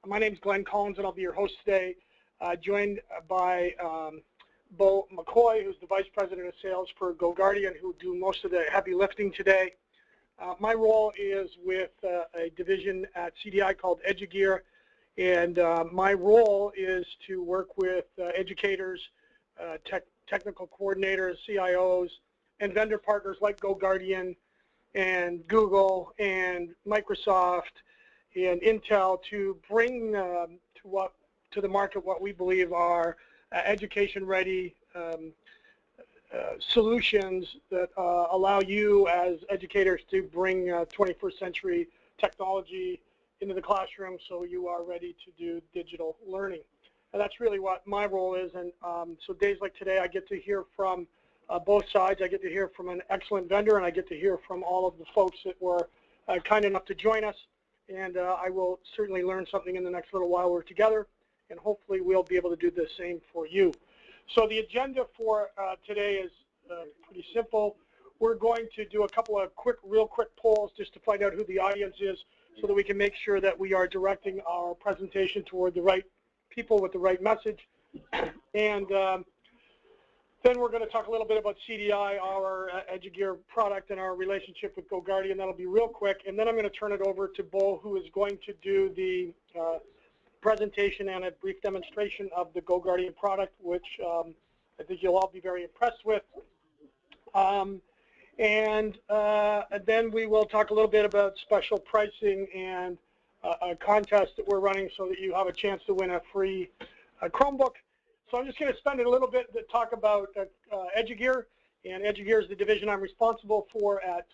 My name is Glenn Collins, and I'll be your host today, joined by Bo McCoy, who's the Vice President of Sales for GoGuardian, who do most of the heavy lifting today. My role is with a division at CDI called EdgeGears, and my role is to work with educators, technical coordinators, CIOs, and vendor partners like GoGuardian and Google and Microsoft and Intel to bring to the market what we believe are education-ready solutions that allow you as educators to bring 21st century technology into the classroom so you are ready to do digital learning. And that's really what my role is. And so days like today, I get to hear from both sides. I get to hear from an excellent vendor, and I get to hear from all of the folks that were kind enough to join us. And I will certainly learn something in the next little while we're together, and hopefully we'll be able to do the same for you. So the agenda for today is pretty simple. We're going to do a couple of real quick polls just to find out who the audience is so that we can make sure that we are directing our presentation toward the right people with the right message. And then we're going to talk a little bit about CDI, our EdgeGears product, and our relationship with GoGuardian. That'll be real quick. And then I'm going to turn it over to Bo, who is going to do the presentation and a brief demonstration of the GoGuardian product, which I think you'll all be very impressed with. And then we will talk a little bit about special pricing and a contest that we're running so that you have a chance to win a free Chromebook. So I'm just going to spend a little bit to talk about EdgeGears, and EdgeGears is the division I'm responsible for at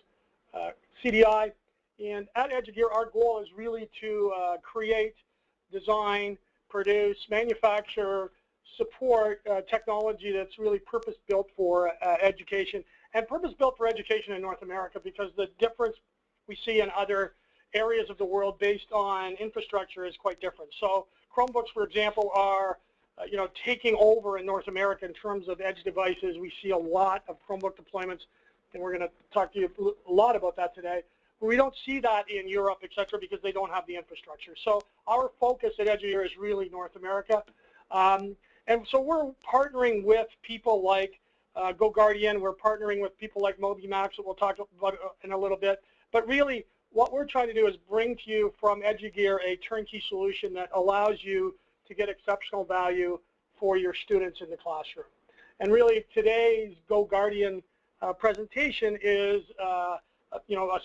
CDI. And at EdgeGears, our goal is really to create, design, produce, manufacture, support technology that's really purpose-built for education, and purpose-built for education in North America, because the difference we see in other areas of the world based on infrastructure is quite different. So Chromebooks, for example, are taking over in North America in terms of edge devices. We see a lot of Chromebook deployments, and we're going to talk to you a lot about that today. But we don't see that in Europe, et cetera, because they don't have the infrastructure. So our focus at EdgeGears is really North America. And so we're partnering with people like GoGuardian. We're partnering with people like MobiMax that we'll talk about in a little bit. But really, what we're trying to do is bring to you from EdgeGears a turnkey solution that allows you to get exceptional value for your students in the classroom. And really, today's GoGuardian presentation is a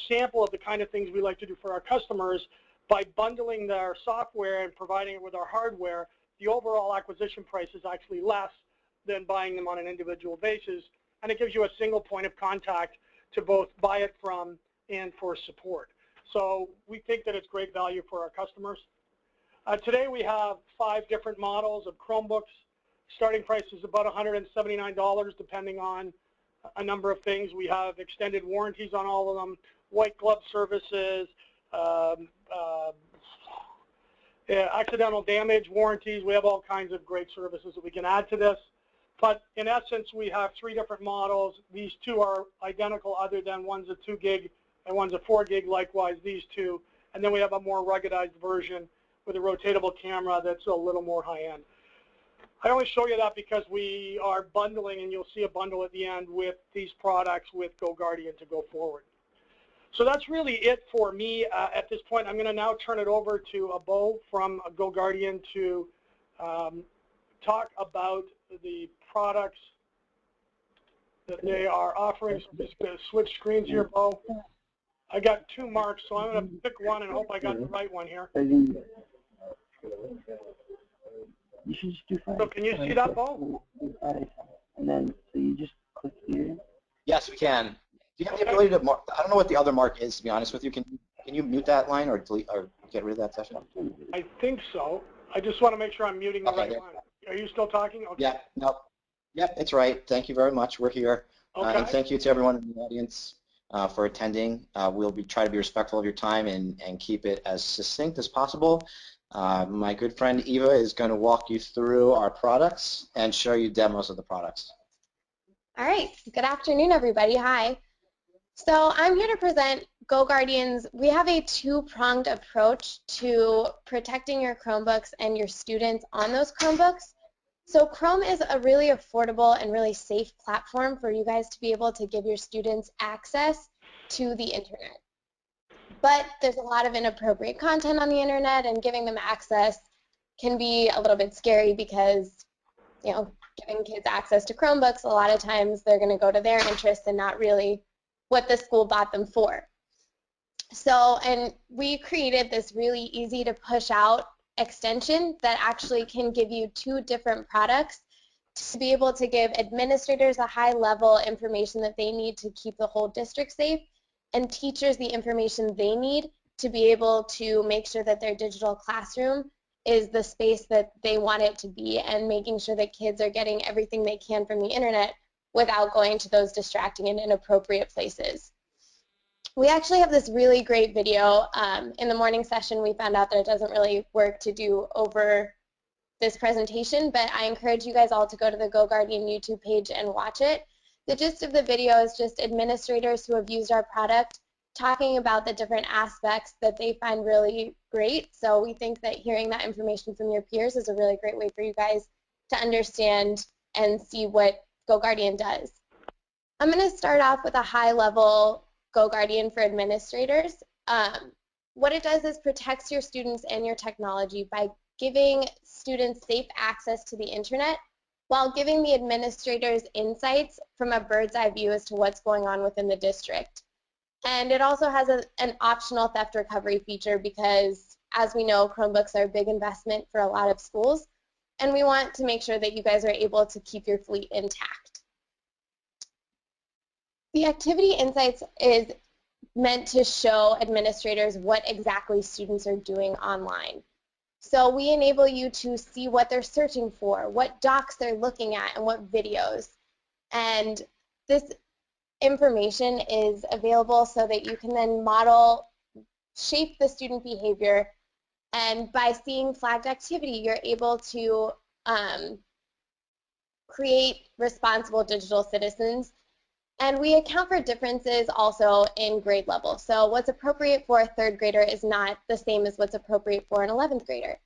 sample of the kind of things we like to do for our customers. By bundling their software and providing it with our hardware, the overall acquisition price is actually less than buying them on an individual basis, and it gives you a single point of contact to both buy it from and for support. So we think that it's great value for our customers. Today we have 5 different models of Chromebooks. Starting price is about $179 depending on a number of things. We have extended warranties on all of them, white glove services, accidental damage warranties. We have all kinds of great services that we can add to this. But in essence, we have 3 different models. These 2 are identical, other than one's a 2 gig and one's a 4 gig, likewise these 2. And then we have a more ruggedized version with a rotatable camera that's a little more high-end. I only show you that because we are bundling, and you'll see a bundle at the end with these products with GoGuardian to go forward. So that's really it for me at this point. I'm going to now turn it over to Bo from GoGuardian to talk about the products that they are offering. So I'm just going to switch screens here, Bo. I got 2 marks, so I'm going to pick one and hope I got the right one here. You should just do 5. So can you see that, Bo? And then so you just click here. Yes, we can. Do you have the ability to mark? I don't know what the other mark is, to be honest with you. Can you mute that line or delete or get rid of that session? I think so. I just want to make sure I'm muting the right line. Are you still talking? Okay. Yeah. No. Yep, it's right. Thank you very much. We're here. Okay. And thank you to everyone in the audience for attending. We'll try to be respectful of your time and keep it as succinct as possible. My good friend Eva is going to walk you through our products and show you demos of the products. All right. Good afternoon, everybody. Hi. So I'm here to present GoGuardian's. We have a two-pronged approach to protecting your Chromebooks and your students on those Chromebooks. So Chrome is a really affordable and really safe platform for you guys to be able to give your students access to the internet. But there's a lot of inappropriate content on the internet, and giving them access can be a little bit scary because, giving kids access to Chromebooks, a lot of times they're going to go to their interests and not really what the school bought them for. So, and we created this really easy to push out extension that actually can give you two different products to be able to give administrators a high level information that they need to keep the whole district safe, and teachers the information they need to be able to make sure that their digital classroom is the space that they want it to be, and making sure that kids are getting everything they can from the internet without going to those distracting and inappropriate places. We actually have this really great video. In the morning session, we found out that it doesn't really work to do over this presentation, but I encourage you guys all to go to the GoGuardian YouTube page and watch it. The gist of the video is just administrators who have used our product talking about the different aspects that they find really great. So we think that hearing that information from your peers is a really great way for you guys to understand and see what GoGuardian does. I'm going to start off with a high-level GoGuardian for administrators. What it does is protects your students and your technology by giving students safe access to the internet while giving the administrators insights from a bird's eye view as to what's going on within the district. And it also has an optional theft recovery feature because, as we know, Chromebooks are a big investment for a lot of schools, and we want to make sure that you guys are able to keep your fleet intact. The activity insights is meant to show administrators what exactly students are doing online. So we enable you to see what they're searching for, what docs they're looking at, and what videos. And this information is available so that you can then shape the student behavior. And by seeing flagged activity, you're able to create responsible digital citizens. And we account for differences also in grade level. So what's appropriate for a 3rd grader is not the same as what's appropriate for an 11th grader.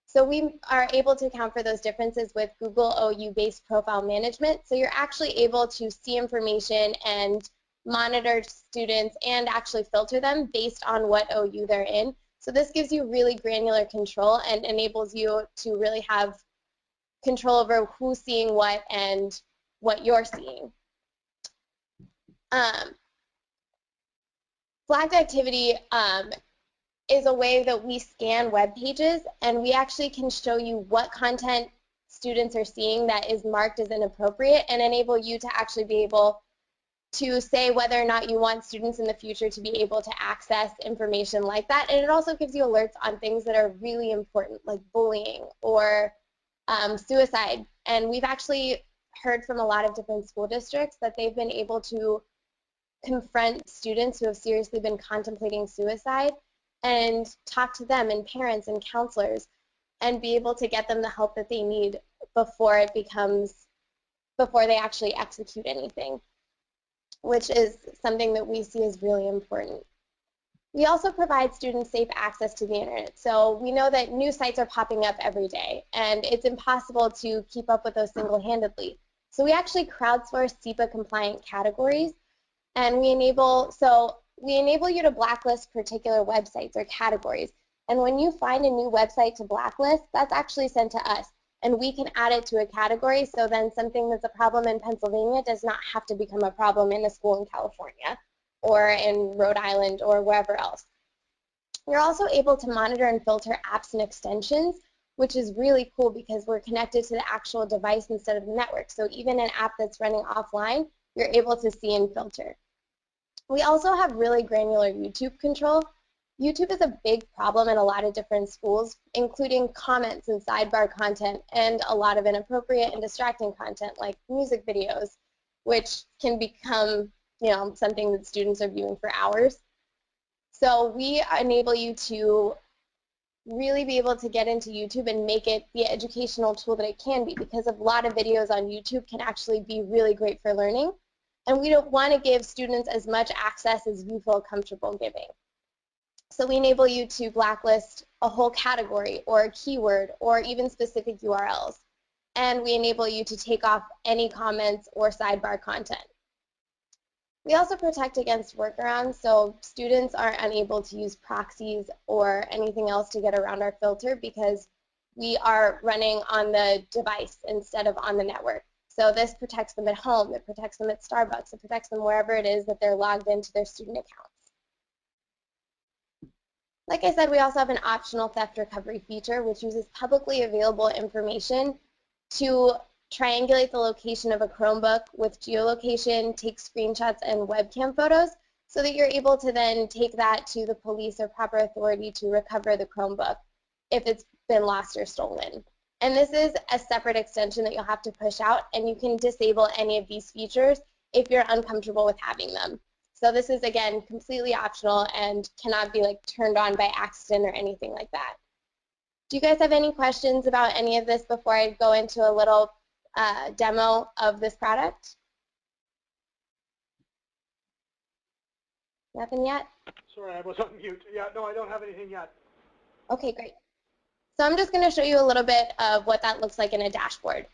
So we are able to account for those differences with Google OU-based profile management. So you're actually able to see information and monitor students and actually filter them based on what OU they're in. So this gives you really granular control and enables you to really have control over who's seeing what and what you're seeing. Flagged activity is a way that we scan web pages, and we actually can show you what content students are seeing that is marked as inappropriate and enable you to actually be able to say whether or not you want students in the future to be able to access information like that. And it also gives you alerts on things that are really important, like bullying or suicide. And we've actually heard from a lot of different school districts that they've been able to confront students who have seriously been contemplating suicide and talk to them and parents and counselors and be able to get them the help that they need before they actually execute anything, which is something that we see as really important. We also provide students safe access to the internet. So we know that new sites are popping up every day, and it's impossible to keep up with those single-handedly. So we actually crowdsource SEPA compliant categories, and we enable you to blacklist particular websites or categories. And when you find a new website to blacklist, that's actually sent to us, and we can add it to a category, so then something that's a problem in Pennsylvania does not have to become a problem in a school in California or in Rhode Island or wherever else. You're also able to monitor and filter apps and extensions, which is really cool because we're connected to the actual device instead of the network. So even an app that's running offline, you're able to see and filter. We also have really granular YouTube control. YouTube is a big problem in a lot of different schools, including comments and sidebar content and a lot of inappropriate and distracting content like music videos, which can become something that students are viewing for hours. So we enable you to really be able to get into YouTube and make it the educational tool that it can be, because a lot of videos on YouTube can actually be really great for learning. And we don't want to give students as much access as you feel comfortable giving. So we enable you to blacklist a whole category or a keyword or even specific URLs. And we enable you to take off any comments or sidebar content. We also protect against workarounds, so students are unable to use proxies or anything else to get around our filter because we are running on the device instead of on the network. So this protects them at home, it protects them at Starbucks, it protects them wherever it is that they're logged into their student accounts. Like I said, we also have an optional theft recovery feature which uses publicly available information to triangulate the location of a Chromebook with geolocation, take screenshots and webcam photos so that you're able to then take that to the police or proper authority to recover the Chromebook if it's been lost or stolen. And this is a separate extension that you'll have to push out, and you can disable any of these features if you're uncomfortable with having them. So this is, again, completely optional and cannot be like turned on by accident or anything like that. Do you guys have any questions about any of this before I go into a little demo of this product? Nothing yet? Sorry, I was on mute. Yeah, no, I don't have anything yet. Okay, great. So I'm just going to show you a little bit of what that looks like in a dashboard.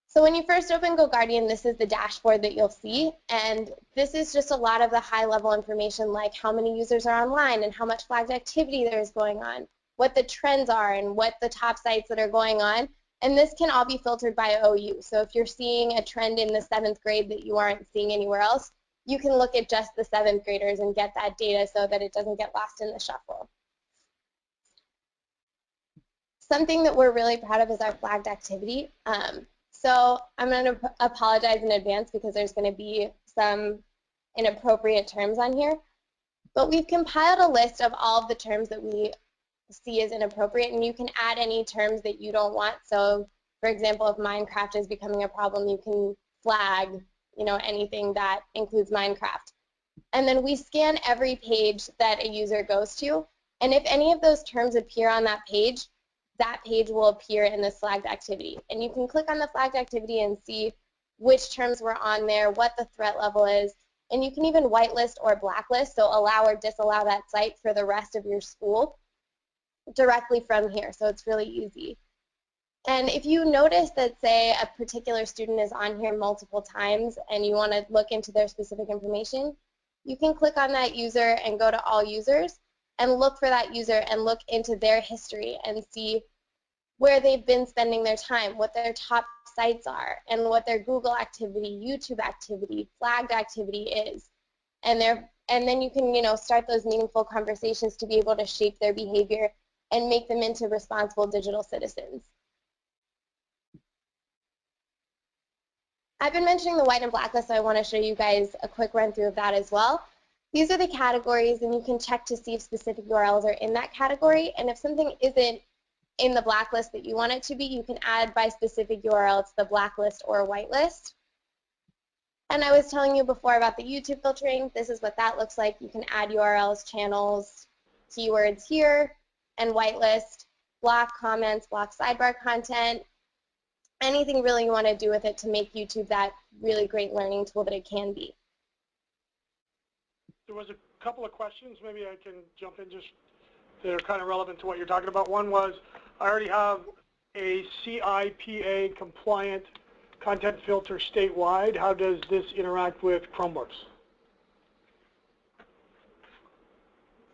So when you first open GoGuardian, this is the dashboard that you'll see, and this is just a lot of the high-level information like how many users are online and how much flagged activity there is going on, what the trends are and what the top sites that are going on, and this can all be filtered by OU. So if you're seeing a trend in the 7th grade that you aren't seeing anywhere else, you can look at just the 7th graders and get that data so that it doesn't get lost in the shuffle. Something that we're really proud of is our flagged activity. So I'm going to apologize in advance because there's going to be some inappropriate terms on here. But we've compiled a list of all of the terms that we see as inappropriate, and you can add any terms that you don't want. So, for example, if Minecraft is becoming a problem, you can flag, anything that includes Minecraft. And then we scan every page that a user goes to, and if any of those terms appear on that page will appear in this flagged activity. And you can click on the flagged activity and see which terms were on there, what the threat level is, and you can even whitelist or blacklist, so allow or disallow that site for the rest of your school directly from here, so it's really easy. And if you notice that, say, a particular student is on here multiple times and you want to look into their specific information, you can click on that user and go to all users and look for that user and look into their history and see where they've been spending their time, what their top sites are, and what their Google activity, YouTube activity, flagged activity is. And then you can, start those meaningful conversations to be able to shape their behavior and make them into responsible digital citizens. I've been mentioning the white and blacklist, so I want to show you guys a quick run through of that as well. These are the categories, and you can check to see if specific URLs are in that category, and if something isn't in the blacklist that you want it to be, you can add by specific URL to the blacklist or whitelist. And I was telling you before about the YouTube filtering. This is what that looks like. You can add URLs, channels, keywords here, and whitelist, block comments, block sidebar content, anything really you want to do with it to make YouTube that really great learning tool that it can be. There was a couple of questions. Maybe I can jump in just that are kind of relevant to what you're talking about. One was, I already have a CIPA compliant content filter statewide. How does this interact with Chromebooks?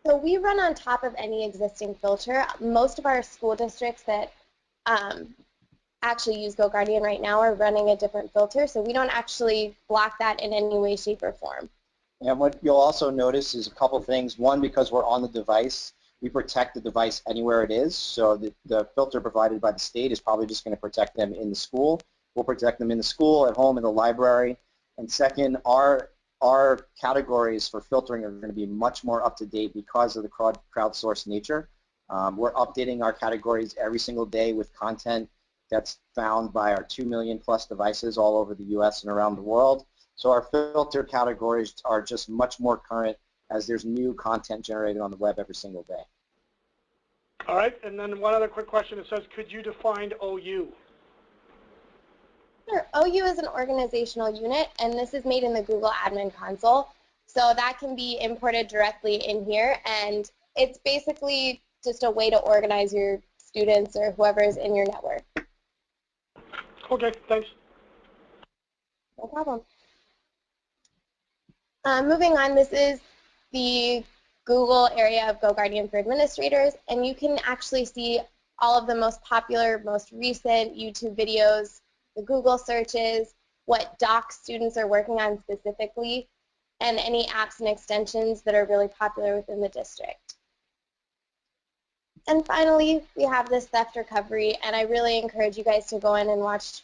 So we run on top of any existing filter. Most of our school districts that actually use GoGuardian right now are running a different filter, so we don't actually block that in any way, shape, or form. And what you'll also notice is a couple things. One, because we're on the device, we protect the device anywhere it is, so the filter provided by the state is probably just going to protect them in the school. We'll protect them in the school, at home, in the library. And second, our categories for filtering are going to be much more up-to-date because of the crowdsourced nature. We're updating our categories every single day with content that's found by our 2 million plus devices all over the US and around the world. So our filter categories are just much more current as there's new content generated on the web every single day. All right, and then one other quick question. It says, could you define OU? Sure. OU is an organizational unit, and this is made in the Google Admin Console. So that can be imported directly in here, and it's basically just a way to organize your students or whoever is in your network. Okay, thanks. No problem. Moving on, this is the Google area of GoGuardian for administrators, and you can actually see all of the most popular, most recent YouTube videos, the Google searches, what docs students are working on specifically, and any apps and extensions that are really popular within the district. And finally, we have this theft recovery, and I really encourage you guys to go in and watch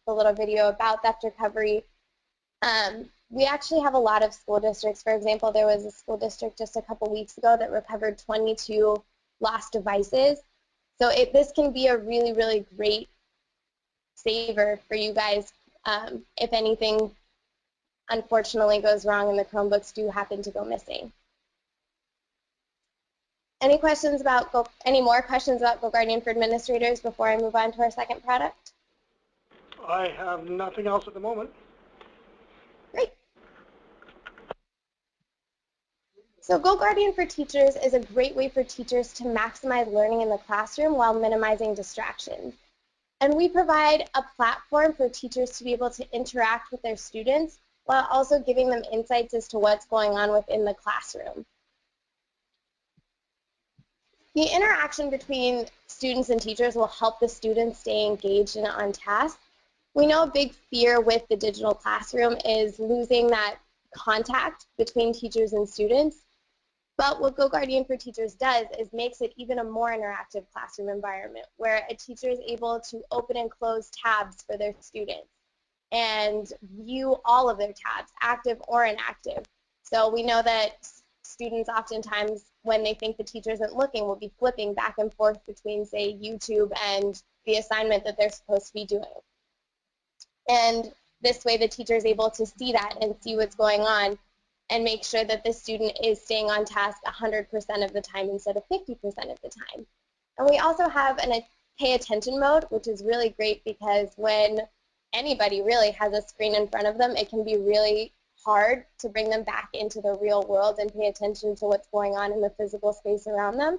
the little video about theft recovery. We actually have a lot of school districts. For example, there was a school district just a couple weeks ago that recovered 22 lost devices. So this can be a really, really great saver for you guys if anything unfortunately goes wrong and the Chromebooks do happen to go missing. Any more questions about GoGuardian for administrators before I move on to our second product? I have nothing else at the moment. Great. So GoGuardian for Teachers is a great way for teachers to maximize learning in the classroom while minimizing distractions. And we provide a platform for teachers to be able to interact with their students while also giving them insights as to what's going on within the classroom. The interaction between students and teachers will help the students stay engaged and on task. We know a big fear with the digital classroom is losing that contact between teachers and students. But what GoGuardian for Teachers does is makes it even a more interactive classroom environment where a teacher is able to open and close tabs for their students and view all of their tabs, active or inactive. So we know that students oftentimes, when they think the teacher isn't looking, will be flipping back and forth between, say, YouTube and the assignment that they're supposed to be doing. And this way the teacher is able to see that and see what's going on and make sure that the student is staying on task 100% of the time instead of 50% of the time. And we also have a pay attention mode, which is really great because when anybody really has a screen in front of them, it can be really hard to bring them back into the real world and pay attention to what's going on in the physical space around them.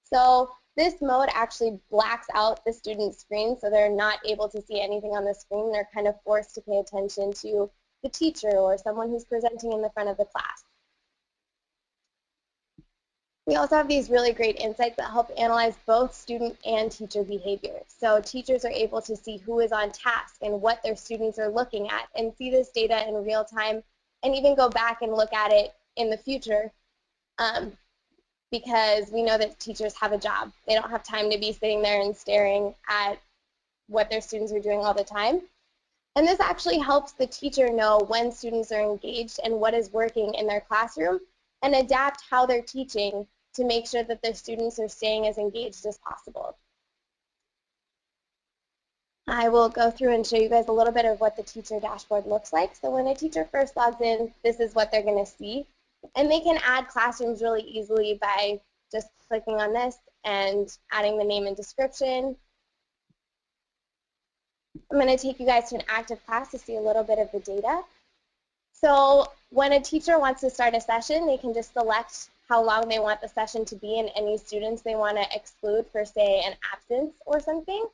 So this mode actually blacks out the student's screen so they're not able to see anything on the screen. They're kind of forced to pay attention to the teacher or someone who's presenting in the front of the class. We also have these really great insights that help analyze both student and teacher behavior. So teachers are able to see who is on task and what their students are looking at and see this data in real time and even go back and look at it in the future because we know that teachers have a job. They don't have time to be sitting there and staring at what their students are doing all the time. And this actually helps the teacher know when students are engaged and what is working in their classroom and adapt how they're teaching to make sure that their students are staying as engaged as possible. I will go through and show you guys a little bit of what the teacher dashboard looks like. So when a teacher first logs in, this is what they're going to see. And they can add classrooms really easily by just clicking on this and adding the name and description. I'm going to take you guys to an active class to see a little bit of the data. So when a teacher wants to start a session, they can just select how long they want the session to be and any students they want to exclude for, say, an absence or something,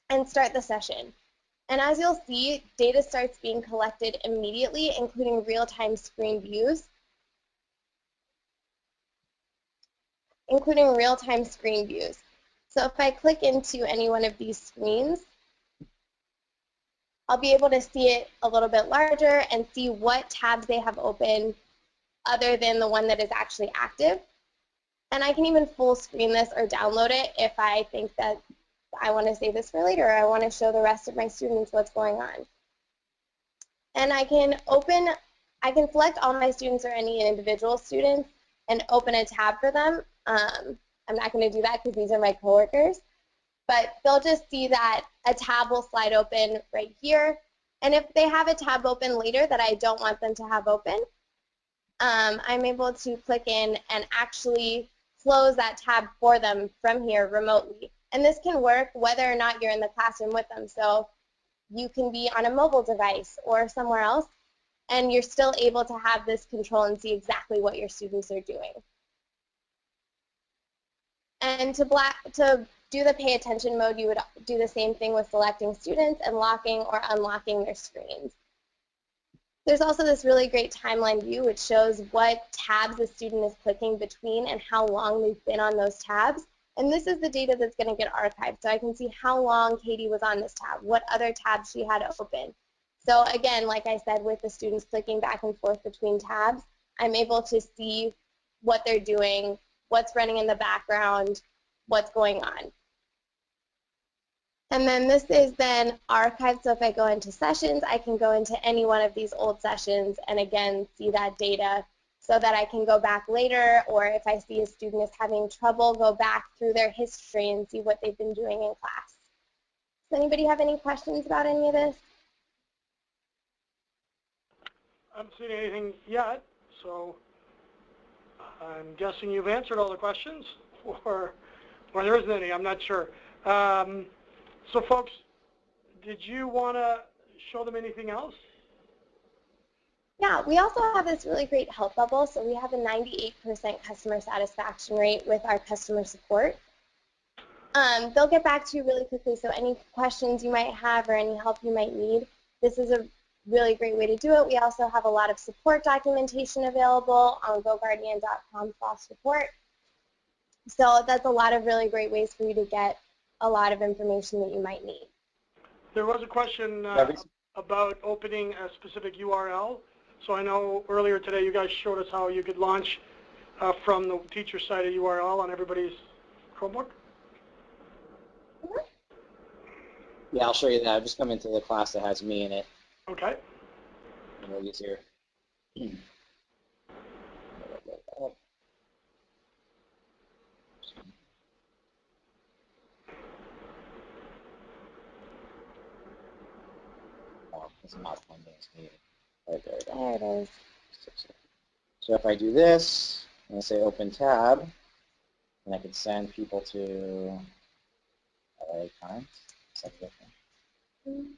and start the session. And as you'll see, data starts being collected immediately, including real-time screen views. So if I click into any one of these screens, I'll be able to see it a little bit larger and see what tabs they have open other than the one that is actually active. And I can even full screen this or download it if I think that I want to save this for later or I want to show the rest of my students what's going on. And I can select all my students or any individual students and open a tab for them. I'm not going to do that because these are my coworkers. But they'll just see that a tab will slide open right here. And if they have a tab open later that I don't want them to have open, I'm able to click in and actually close that tab for them from here remotely. And this can work whether or not you're in the classroom with them. So you can be on a mobile device or somewhere else, and you're still able to have this control and see exactly what your students are doing. And to do the pay attention mode, you would do the same thing with selecting students and locking or unlocking their screens. There's also this really great timeline view which shows what tabs the student is clicking between and how long they've been on those tabs. And this is the data that's going to get archived. So I can see how long Katie was on this tab, what other tabs she had open. So again, like I said, with the students clicking back and forth between tabs, I'm able to see what they're doing, what's running in the background, what's going on. And then this is then archived, so if I go into sessions, I can go into any one of these old sessions and again see that data so that I can go back later, or if I see a student is having trouble, go back through their history and see what they've been doing in class. Does anybody have any questions about any of this? I haven't seen anything yet, so I'm guessing you've answered all the questions, or there isn't any, I'm not sure. So folks, did you want to show them anything else? Yeah, we also have this really great help bubble. So we have a 98% customer satisfaction rate with our customer support. They'll get back to you really quickly, so any questions you might have or any help you might need, this is a really great way to do it. We also have a lot of support documentation available on GoGuardian.com/support. So that's a lot of really great ways for you to get a lot of information that you might need. There was a question about opening a specific URL. So I know earlier today you guys showed us how you could launch from the teacher side a URL on everybody's Chromebook. Yeah, I'll show you that. I've just come into the class that has me in it. Okay. A little easier. It's a mouse one that's needed. Right there. There it is. So if I do this and I say open tab, and I can send people to LA Times. You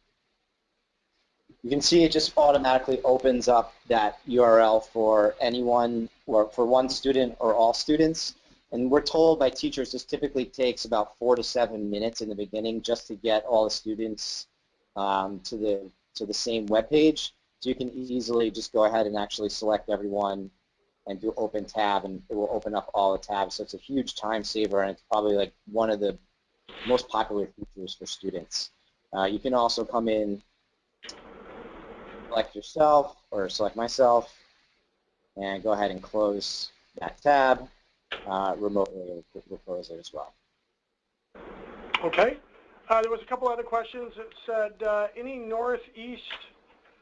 can see it just automatically opens up that URL for anyone, or for one student or all students. And we're told by teachers this typically takes about 4 to 7 minutes in the beginning just to get all the students to the same web page. So you can easily just go ahead and actually select everyone and do open tab, and it will open up all the tabs. So it's a huge time saver, and it's probably like one of the most popular features for students. You can also come in, select yourself or select myself, and go ahead and close that tab remotely. We'll close it as well. Okay. There was a couple other questions that said, any Northeast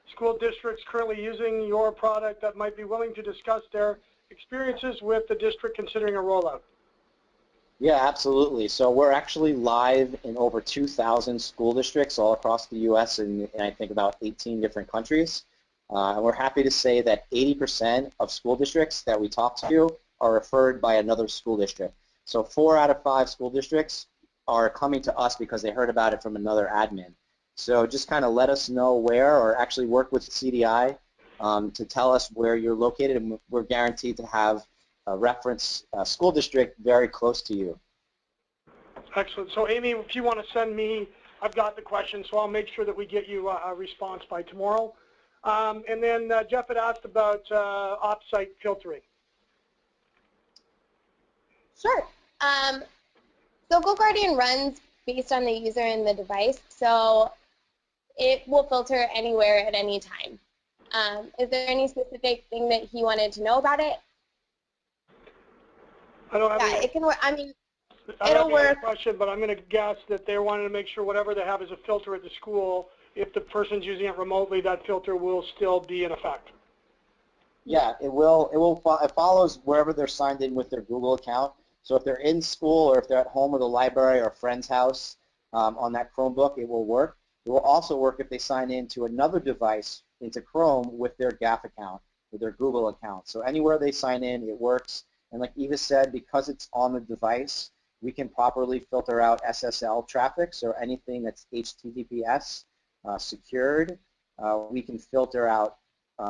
school districts currently using your product that might be willing to discuss their experiences with the district considering a rollout? Yeah, absolutely. So we're actually live in over 2,000 school districts all across the U.S. and I think about 18 different countries. And we're happy to say that 80% of school districts that we talk to are referred by another school district. So 4 out of 5 school districts are coming to us because they heard about it from another admin. So just kind of let us know where, or actually work with CDI to tell us where you're located, and we're guaranteed to have a reference school district very close to you. Excellent. So Amy, if you want to send me, I've got the question, so I'll make sure that we get you a response by tomorrow. And then Jeff had asked about off-site filtering. Sure. So GoGuardian runs based on the user and the device, so it will filter anywhere at any time. Is there any specific thing that he wanted to know about it? I don't have any, it can work. I mean, I it'll don't have any work. question, but I'm going to guess that they wanted to make sure whatever they have as a filter at the school, if the person's using it remotely, that filter will still be in effect. Yeah, it will. It follows wherever they're signed in with their Google account. So if they're in school or if they're at home or the library or a friend's house on that Chromebook, it will work. It will also work if they sign in to another device into Chrome with their GAF account, with their Google account. So anywhere they sign in, it works. And like Eva said, because it's on the device, we can properly filter out SSL traffic, so anything that's HTTPS. secured, we can filter out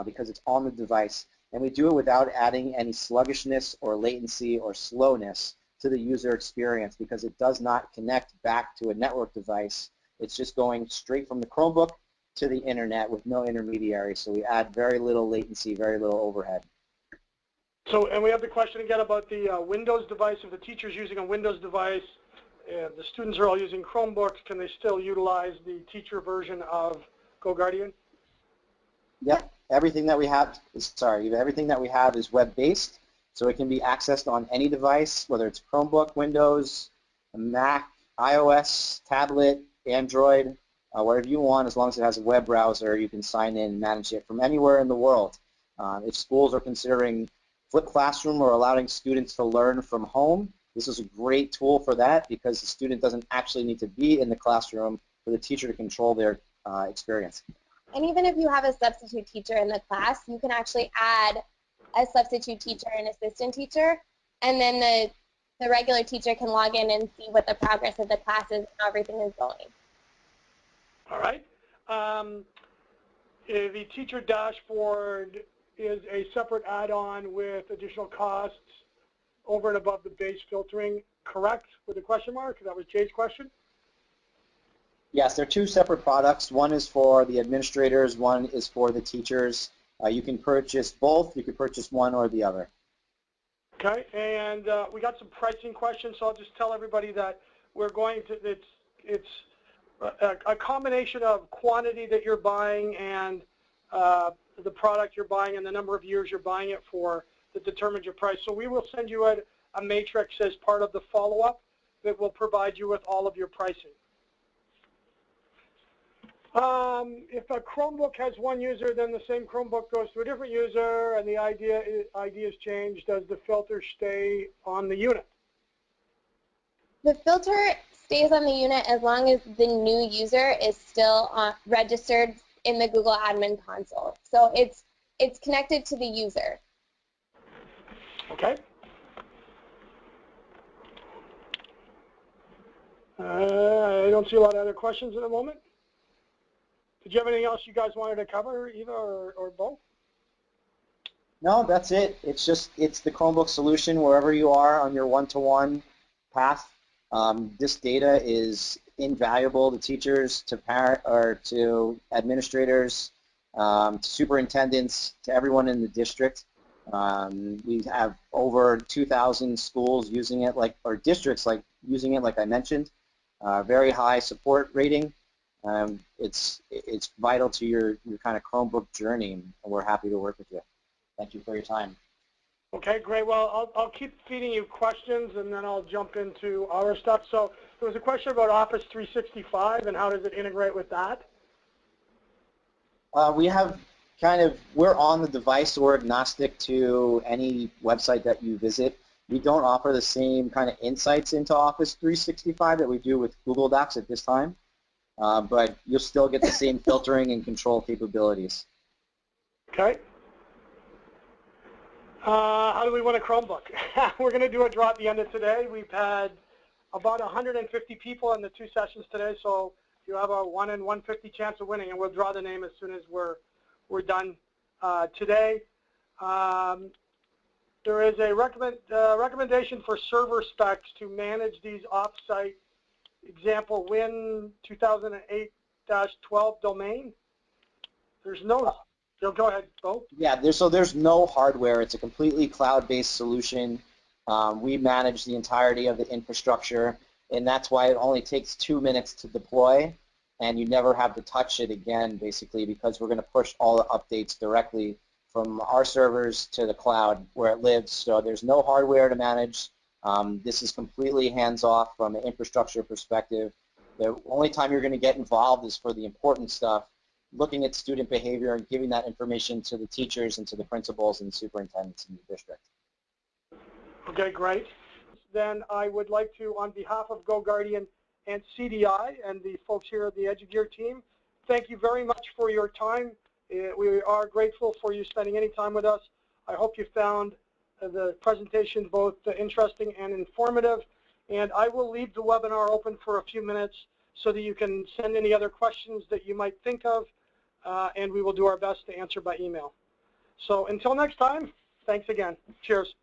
because it's on the device. And we do it without adding any sluggishness or latency or slowness to the user experience because it does not connect back to a network device. It's just going straight from the Chromebook to the internet with no intermediary. So we add very little latency, very little overhead. So, and we have the question again about the Windows device. If the teacher's using a Windows device, the students are all using Chromebooks, can they still utilize the teacher version of GoGuardian? Yep. Everything that we have is web-based, so it can be accessed on any device, whether it's Chromebook, Windows, Mac, iOS, tablet, Android, whatever you want. As long as it has a web browser, you can sign in and manage it from anywhere in the world. If schools are considering flipped classroom or allowing students to learn from home, this is a great tool for that because the student doesn't actually need to be in the classroom for the teacher to control their experience. And even if you have a substitute teacher in the class, you can actually add a substitute teacher and assistant teacher, and then the regular teacher can log in and see what the progress of the class is and how everything is going. All right. The teacher dashboard is a separate add-on with additional costs over and above the base filtering, correct, with a question mark? That was Jay's question. Yes, they're two separate products. One is for the administrators, one is for the teachers. You can purchase both. You can purchase one or the other. Okay, and we got some pricing questions, so I'll just tell everybody that we're going to, it's a combination of quantity that you're buying and the product you're buying and the number of years you're buying it for that determines your price. So we will send you a matrix as part of the follow-up that will provide you with all of your pricing. If a Chromebook has one user, then the same Chromebook goes to a different user, and the ID is changed. Does the filter stay on the unit? The filter stays on the unit as long as the new user is still registered in the Google Admin Console. So it's connected to the user. Okay. I don't see a lot of other questions at the moment. Did you have anything else you guys wanted to cover, Eva or both? No, that's it. It's the Chromebook solution wherever you are on your one-to-one path. This data is invaluable to teachers, to parent or to administrators, to superintendents, to everyone in the district. We have over 2,000 schools using it, or districts using it, like I mentioned. Very high support rating. It's vital to your kind of Chromebook journey, and we're happy to work with you. Thank you for your time. Okay, great. Well, I'll keep feeding you questions, and then I'll jump into our stuff. So there was a question about Office 365 and how does it integrate with that? We're on the device, so we're agnostic to any website that you visit. We don't offer the same kind of insights into Office 365 that we do with Google Docs at this time. But you'll still get the same filtering and control capabilities. Okay. How do we win a Chromebook? We're going to do a draw at the end of today. We've had about 150 people in the 2 sessions today, so you have a 1 in 150 chance of winning, and we'll draw the name as soon as we're done today. There is a recommendation for server specs to manage these off-site. Example, Win 2008-12 domain. There's no. Go ahead, Bo. Yeah, there's no hardware. It's a completely cloud-based solution. We manage the entirety of the infrastructure, and that's why it only takes 2 minutes to deploy, and you never have to touch it again, basically, because we're going to push all the updates directly from our servers to the cloud where it lives. So there's no hardware to manage. This is completely hands-off from an infrastructure perspective. The only time you're going to get involved is for the important stuff, looking at student behavior and giving that information to the teachers and to the principals and superintendents in the district. Okay, great. Then I would like to, on behalf of GoGuardian and CDI and the folks here at the EdgeGears team, thank you very much for your time. We are grateful for you spending any time with us. I hope you found the presentation both interesting and informative. And I will leave the webinar open for a few minutes so that you can send any other questions that you might think of, and we will do our best to answer by email. So until next time, thanks again. Cheers.